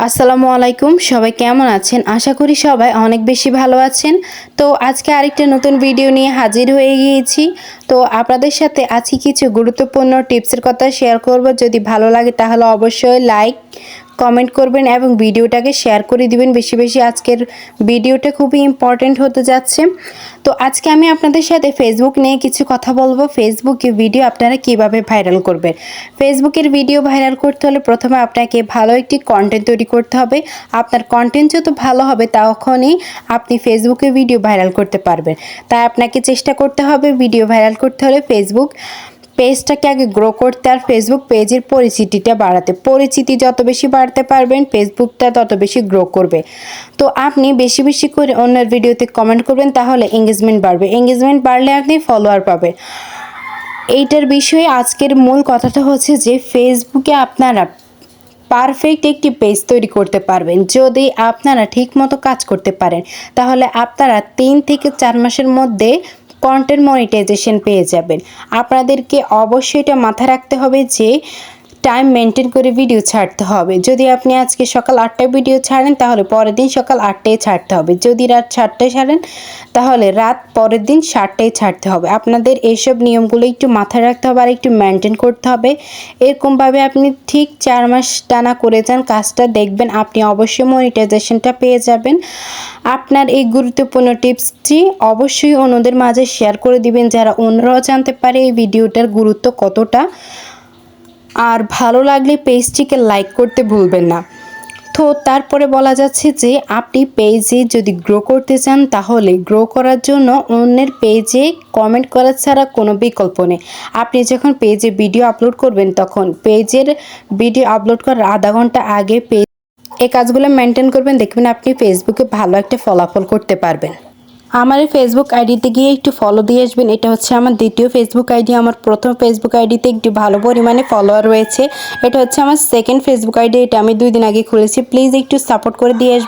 আসসালামু আলাইকুম, সবাই কেমন আছেন? আশা করি সবাই অনেক বেশি ভালো আছেন। তো আজকে আরেকটা নতুন ভিডিও নিয়ে হাজির হয়ে গিয়েছি। তো আপনাদের সাথে আজকে কিছু গুরুত্বপূর্ণ টিপসের কথা শেয়ার করব। যদি ভালো লাগে তাহলে অবশ্যই লাইক কমেন্ট করবেন এবং ভিডিওটাকে শেয়ার করে দিবেন বেশি বেশি। আজকের ভিডিওটা খুবই ইম্পর্ট্যান্ট হতে যাচ্ছে। তো আজকে আমি আপনাদের সাথে ফেসবুক নিয়ে কিছু কথা বলবো। ফেসবুকে ভিডিও আপনারা কিভাবে ভাইরাল করবেন। ফেসবুকের ভিডিও ভাইরাল করতে হলে প্রথমে আপনাকে ভালো একটি কন্টেন্ট তৈরি করতে হবে। আপনার কন্টেন্ট যত ভালো হবে তখনই আপনি ফেসবুকে ভিডিও ভাইরাল করতে পারবেন। তাই আপনাকে চেষ্টা করতে হবে ভিডিও ভাইরাল করতে হলে ফেসবুক পেজটাকে আগে গ্রো করতে আর ফেসবুক পেজের পরিচিতিটা বাড়াতে। পরিচিতি যত বেশি বাড়তে পারবেন ফেসবুকটা তত বেশি গ্রো করবে। তো আপনি বেশি বেশি করে অন্যের ভিডিওতে কমেন্ট করবেন, তাহলে এঙ্গেজমেন্ট বাড়বে। এঙ্গেজমেন্ট বাড়লে আপনি ফলোয়ার পাবেন। এইটার বিষয়ে আজকের মূল কথাটা হচ্ছে যে ফেসবুকে আপনারা পারফেক্ট একটি পেজ তৈরি করতে পারবেন যদি আপনারা ঠিকমতো কাজ করতে পারেন। তাহলে আপনারা 3 থেকে 4 মাসের মধ্যে কন্টেন্ট মনিটাইজেশন পেয়ে যাবেন। আপনাদেরকে অবশ্যই এটা মাথায় রাখতে হবে যে টাইম মেনটেন করে ভিডিও ছাড়তে হবে। যদি আপনি আজকে সকাল 8টায় ভিডিও ছাড়েন তাহলে পরের দিন সকাল 8টায় ছাড়তে হবে। যদি রাত 7টায় ছাড়েন তাহলে রাত পরের দিন 7টায় ছাড়তে হবে। আপনাদের এইসব নিয়মগুলো একটু মাথায় রাখতে হবে আর একটু মেনটেন করতে হবে। এরকমভাবে আপনি ঠিক 4 মাস টানা করে যান কাজটা, দেখবেন আপনি অবশ্যই মনিটাইজেশনটা পেয়ে যাবেন। আপনার এই গুরুত্বপূর্ণ টিপসটি অবশ্যই অন্যদের মাঝে শেয়ার করে দিবেন যারা অন্যরাও জানতে পারে এই ভিডিওটার গুরুত্ব কতটা। আর ভালো লাগলে পেজটিকে লাইক করতে ভুলবেন না। তো তারপরে বলা যাচ্ছে যে আপনি পেজে যদি গ্রো করতে চান তাহলে গ্রো করার জন্য অন্যের পেজে কমেন্ট করা ছাড়া কোনো বিকল্প নেই। আপনি যখন পেজে ভিডিও আপলোড করবেন তখন পেজের ভিডিও আপলোড করার আধা ঘন্টা আগে এই কাজগুলো মেনটেন করবেন, দেখবেন আপনি ফেসবুকে ভালো একটা ফলাফল করতে পারবেন। আমার এই ফেসবুক আইডিতে গিয়ে একটু ফলো দিয়ে আসবেন। এটা হচ্ছে আমার দ্বিতীয় ফেসবুক আইডি। আমার প্রথম ফেসবুক আইডিতে একটু ভালো পরিমাণে ফলোয়ার রয়েছে। এটা হচ্ছে আমার সেকেন্ড ফেসবুক আইডি। এটা আমি 2 দিন আগে খুলেছি। প্লিজ একটু সাপোর্ট করে দিয়ে আসবেন।